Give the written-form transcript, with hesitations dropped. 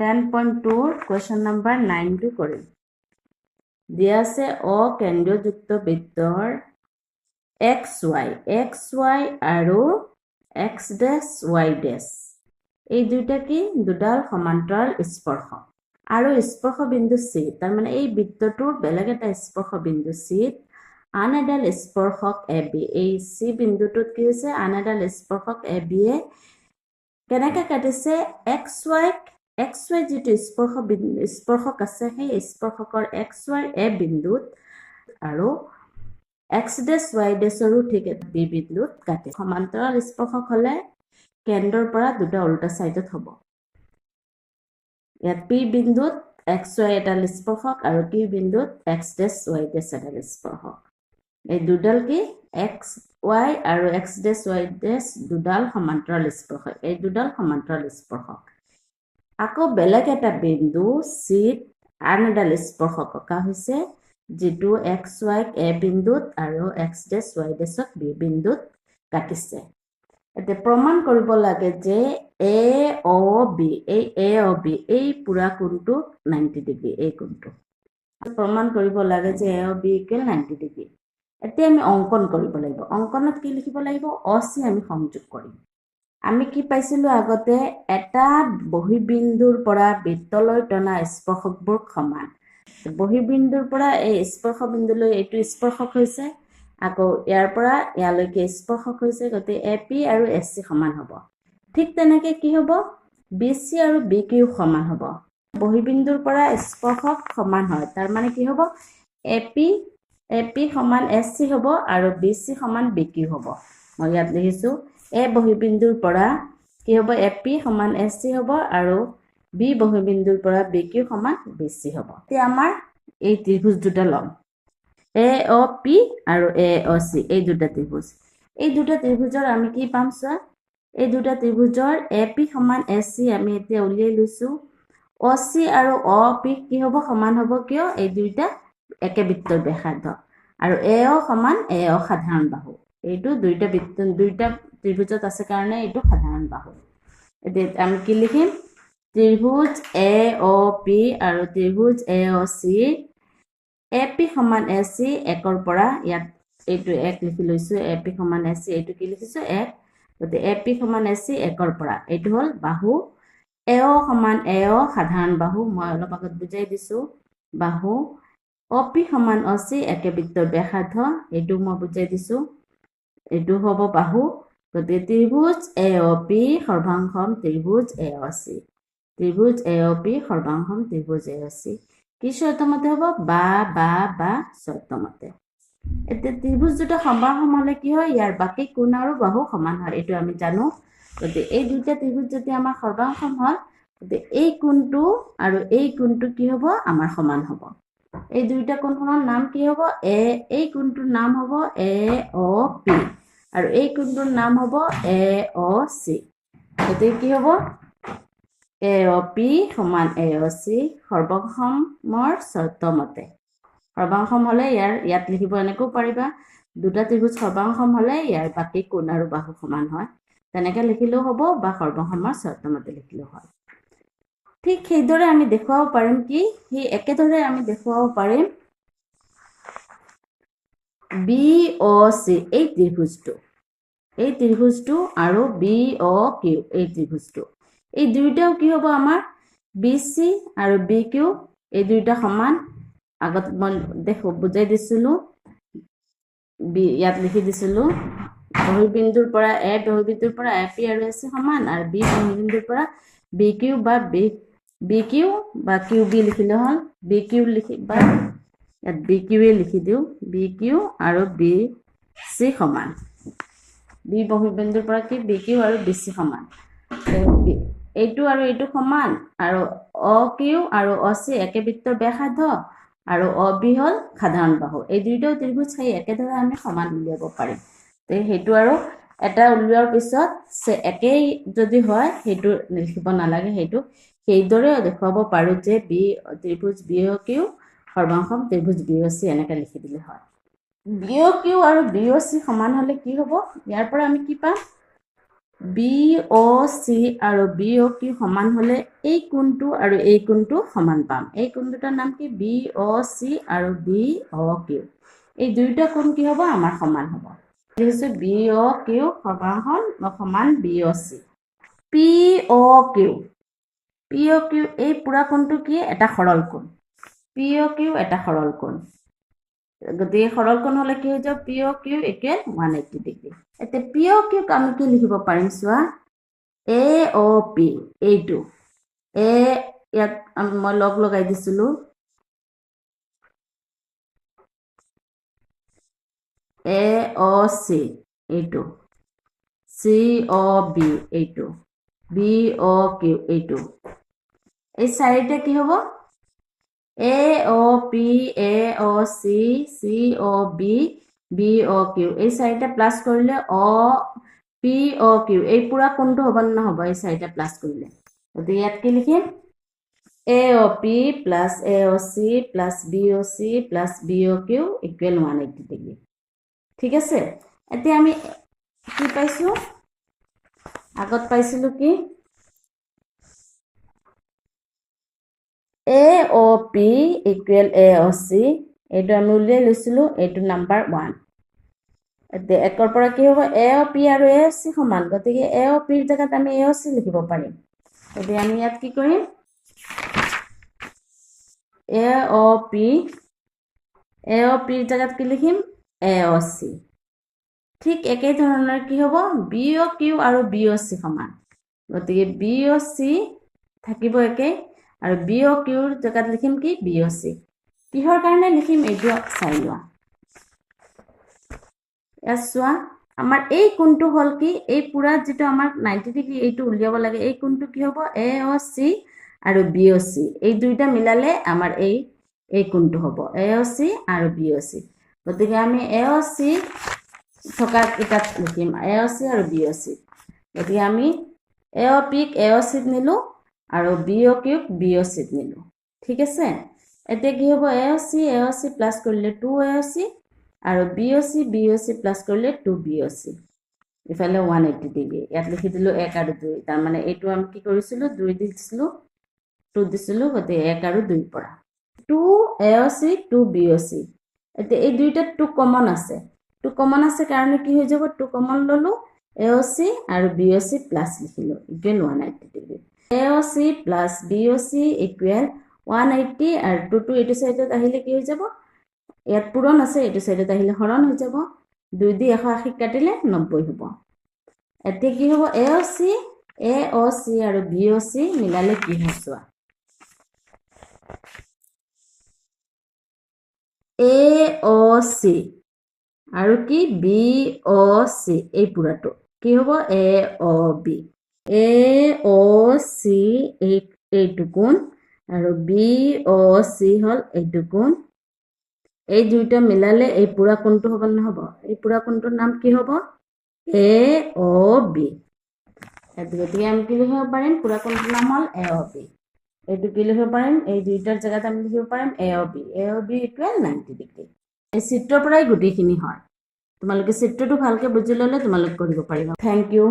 10.2 question number 9 to কৰিম দিয়া আছে অকেন্দ্ৰযুক্ত বৃত্তৰ xy আৰু x dash y dash এই দুইটা কি দুডাল সমান্তৰাল স্পৰ্শ আৰু স্পৰ্শ বিন্দু C তাৰ মানে এই বৃত্তটোৰ বেলেগ এটা স্পৰ্শ বিন্দু C আন এডাল স্পৰ্শক AB এই C বিন্দুটোত কি হৈছে আন এডাল স্পৰ্শক AB এ কেনেকৈ কাটিছে xy যেটো স্পৰ্শক আছে সেই স্পৰ্শকৰ xy এ বিন্দুত আৰু x dash y dashৰো ঠিক B বিন্দুত কাটে সমান্তৰাল স্পৰ্শক হলে কেন্দ্ৰৰ পৰা দুটা উল্টা সাইডত হ'ব ইয়াত P বিন্দুত xy এডাল স্পৰ্শক আৰু Q বিন্দুত x dash y dash এডাল স্পৰ্শক এই দুডাল কি xy আৰু x dash y dash দুডাল সমান্তৰাল স্পৰ্শক এই দুডাল সমান্তৰাল স্পৰ্শক আকৌ বেলেগ এটা বিন্দু C আন এডাল স্পৰ্শক কা হৈছে যেটো xy এ বিন্দুত আৰু x dash y dash B বিন্দুত কাটিছে এতে প্ৰমাণ কৰিব লাগে যে AOB এই পুৰা কোণটো 90 ডিগ্ৰী এই কোণটো প্ৰমাণ কৰিব লাগে যে AOB = 90 ডিগ্ৰী এতিয়া আমি অঙ্কন কৰিব লাগিব অঙ্কনত কি লিখিব লাগিব OC আমি সংযোগ কৰিম আমি কি পাইছিলো আগতে এটা বহিবিন্দুৰ পৰা বৃত্তলৈ টনা স্পৰ্শকবোৰ সমান বহিবিন্দুৰ পৰা এই স্পৰ্শ বিন্দুলৈ এইটো স্পৰ্শক হৈছে আকৌ ইয়াৰ পৰা ইয়ালৈকে স্পৰ্শক হৈছে গতে AP আৰু SC সমান হ'ব ঠিক তেনেকে কি হ'ব BC আৰু BQ সমান হ'ব বহিবিন্দুৰ পৰা স্পৰ্শক সমান হয় তাৰ মানে কি হ'ব AP সমান SC হ'ব আৰু BC সমান BQ হ'ব মই ইয়াত লিখিছো A বহিবিন্দুৰ পৰা কি হ'ব AP সমান SC হ'ব আৰু B বহিবিন্দুৰ পৰা BQ সমান BC হ'ব এতিয়া আমাৰ এই ত্ৰিভুজ দুটা লম AOP আৰু AOC এই দুটা ত্ৰিভুজৰ আমি কি পাম চোৱা এই দুটা ত্ৰিভুজৰ AP সমান SC আমি এতিয়া উলিয়াই লৈছো OC আৰু OP কি হ'ব সমান হ'ব কিয় এই দুইটা একে বৃত্তৰ ব্যাসাৰ্ধ আৰু AO সমান AO সাধাৰণ বাহু এইটো দুইটা ত্ৰিভুজত আছে কাৰণে এইটো সাধাৰণ বাহু এতিয়া আমি কি লিখিম ত্ৰিভুজ AOP আৰু ত্ৰিভুজ AOC AP সমান SC একৰ পৰা ইয়াত এইটো এক লিখি লৈছো AP সমান SC এইটো কি লিখিছো এক গতে AP সমান SC একৰ পৰা এইটো হল বাহু AO সমান AO সাধাৰণ বাহু মই অলপ আগত বুজাই দিছো বাহু OP সমান OC একে বৃত্তৰ ব্যাসাৰ্ধ এইটো মই বুজাই দিছো এইটো হ'ব বাহু গতে ত্ৰিভুজ AOP সৰ্বাংশম ত্ৰিভুজ AOC ত্ৰিভুজ AOP সৰ্বাংশম ত্ৰিভুজ AOC কি শৰ্তমতে হ'ব বা শৰ্তমতে এতিয়া ত্ৰিভুজ দুটা সমাসম হলে কি হয় ইয়াৰ বাকি কোণ আৰু বাহু সমান হয় এইটো আমি জানো গতে এই দুটা ত্ৰিভুজ যদি আমাৰ সৰ্বাংশম হয় গতে এই কোণটো আৰু এই কোণটো কি হ'ব আমাৰ সমান হ'ব এই দুইটা কোণৰ নাম কি হ'ব এই কোণটোৰ নাম হ'ব AOP আৰু এই কোণটোৰ নাম হ'ব AOC গতে কি হ'ব AOP সমান AOC সৰ্বাংশমৰ শৰ্তমতে সৰ্বাংশম হলে ইয়াত লিখিব এনেকৈ পাৰিবা দুটা ত্ৰিভুজ সৰ্বাংশম হলে ইয়াৰ বাকি কোণ আৰু বাহু সমান হয় তেনেকৈ লিখিলেও হ'ব বা সৰ্বাংশমৰ শৰ্তমতে লিখিলেও হয় ঠিক সেইদৰে আমি দেখুৱাব পাৰিম কি সেই একেদৰে আমি দেখুৱাব পাৰিম BOC এই ত্ৰিভুজটো আৰু BOQ এই ত্ৰিভুজটো এই দুইটাও কি হ'ব আমাৰ BC আৰু BQ এই দুইটা সমান আগত মই বুজাই দিছিলো ইয়াত লিখি দিছিলো বহিবিন্দুৰ পৰা A বহিবিন্দুৰ পৰা AP আৰু SC সমান আৰু B বহিবিন্দুৰ পৰা BQ বা QB লিখিলে হ'ল BQ লিখি বা ইয়াত BQ লিখি দিও BQ আৰু BC সমান B বহিবিন্দুৰ পৰা কি BQ আৰু BC সমান এইটো আৰু এইটো সমান আৰু OQ আৰু OC একে বৃত্তৰ ব্যাসাৰ্ধ আৰু OB হল সাধাৰণ বাহু এই দুইটাও ত্ৰিভুজ সেই একেদৰে আমি সমান উলিয়াব পাৰিম তে হেতু আৰু এটা উলিওৱাৰ পিছত একেই যদি হয় হেতু লিখিব নালাগে হেতু সেইদৰে দেখুৱাব পাৰো যে ত্ৰিভুজ BOQ সৰ্বাংশম ত্ৰিভুজ BOC এনেকৈ লিখি দিলে হয় BOQ আৰু BOC সমান হলে কি হ'ব ইয়াৰ পৰা আমি কি পাম BOC আৰু BOQ সমান হলে এই কোণটো আৰু এই কোণটো সমান পাম। এই কোণ দুটাৰ নাম কি? BOC আৰু BOQ। এই দুইটা কোণ কি হ'ব? আমাৰ সমান হ'ব। লিখিছো BOQ সমান BOC। POQ এই পুৰা কোণটো কি? এটা সৰল কোণ। POQ এটা সৰল কোণ। গতিকে সৰল কোণ হলে কি হৈ যাব? POQ = 180 degree. এতিয়া POQ আমি কি লিখিব পাৰিম চোৱা? AOP এইটো ইয়াত মই লগাই দিছিলো AOC এইটো, COB এইটো, BOQ এইটো। এই চাৰিটা কি হ'ব? AOP AOC COB BOQ এই চাৰিটা প্লাস কৰিলে POQ এই পুৰা কোণটো হ'ব নে নহ'ব? এই চাৰিটা প্লাস কৰিলে। গতিকে ইয়াত কি লিখিম? AOP plus AOC plus BOC plus BOQ = 180 degree. ঠিক আছে? এতিয়া আমি কি পাইছো? আগত পাইছিলো কি? AOP = AOC এইটো আমি উলিয়াই লৈছিলো। এইটো নাম্বাৰ 1। এতিয়া একৰ পৰা কি হ'ব? AOP আৰু AOC সমান। গতিকে AOP ৰ জায়গাত আমি AOC লিখিব পাৰিম। গতিকে আমি ইয়াত কি কৰিম? AOP ৰ জায়গাত কি লিখিম? AOC। ঠিক একেই ধৰণৰ কি হ'ব? BOQ আৰু BOC সমান। গতিকে BOC থাকিব একেই আৰু BOQ ৰ জায়গাত লিখিম কি? BOC। কিহৰ কাৰণে লিখিম এইটো চাই লোৱা। ইয়াত চোৱা, আমাৰ এই কোণটো হ'ল কি? এই পুৰা যিটো আমাৰ 90 ডিগ্ৰী এইটো উলিয়াব লাগে। এই কোণটো কি হ'ব? AOC আৰু BOC এই দুইটা মিলালে আমাৰ এই কোণটো হ'ব AOC আৰু BOC। গতিকে আমি AOC থকা কিতাপ লিখিম AOC আৰু BOC। গতিকে আমি AOP ক AOC ত নিলো আৰু BOQ ক BOC ত নিলো। ঠিক আছে? এতিয়া কি হ'ব? AOC প্লাস কৰিলে 2AOC আৰু BOC প্লাস কৰিলে 2BOC। ইফালে 180 ডিগ্ৰী। ইয়াত লিখি দিলো 1 আৰু 2। তাৰ মানে এইটো আমি কি কৰিছিলো? 2 দিছিলো, 2 দিছিলো। গতিকে 1 আৰু 2 পৰা 2AOC 2BOC। এতিয়া এই দুইটা 2 কমন আছে। 2 কমন আছে কাৰণে কি হৈ যাব? 2 কমন ললো, AOC আৰু BOC প্লাস লিখিলো = 180 ডিগ্ৰী। AOC plus BOC = 180 আৰু 2 এইটো সাইডত আহিলে কি হৈ যাব? ইয়াত পূৰণ আছে, এইটো সাইডত আহিলে হৰণ হৈ যাব। 2 দি 180 কাটিলে 90 হ'ব। এতিয়া কি হ'ব? AOC আৰু BOC মিলালে কি হয় চোৱা। AOC আৰু কি? BOC এই পুৰাটো কি হ'ব? AOB। AOC এইটো কোণ আৰু BOC হ'ল এইটো কোণ। এই দুইটা মিলালে এই পুৰা কোণটো হ'ব নে নহ'ব? এই পুৰা কোণটোৰ নাম কি হ'ব? AOB। গতিকে আমি কি লিখিব পাৰিম? পুৰা কোণটোৰ নাম হ'ল AOB। এইটো কি লিখিব পাৰিম? এই দুইটাৰ জায়গাত আমি লিখিব পাৰিম AOB = 90 ডিগ্ৰী। এই চিত্ৰৰ পৰাই গোটেইখিনি হয়। তোমালোকে চিত্ৰটো ভালকে বুজি ল'লে তোমালোকে কৰিব পাৰিবা। Thank U.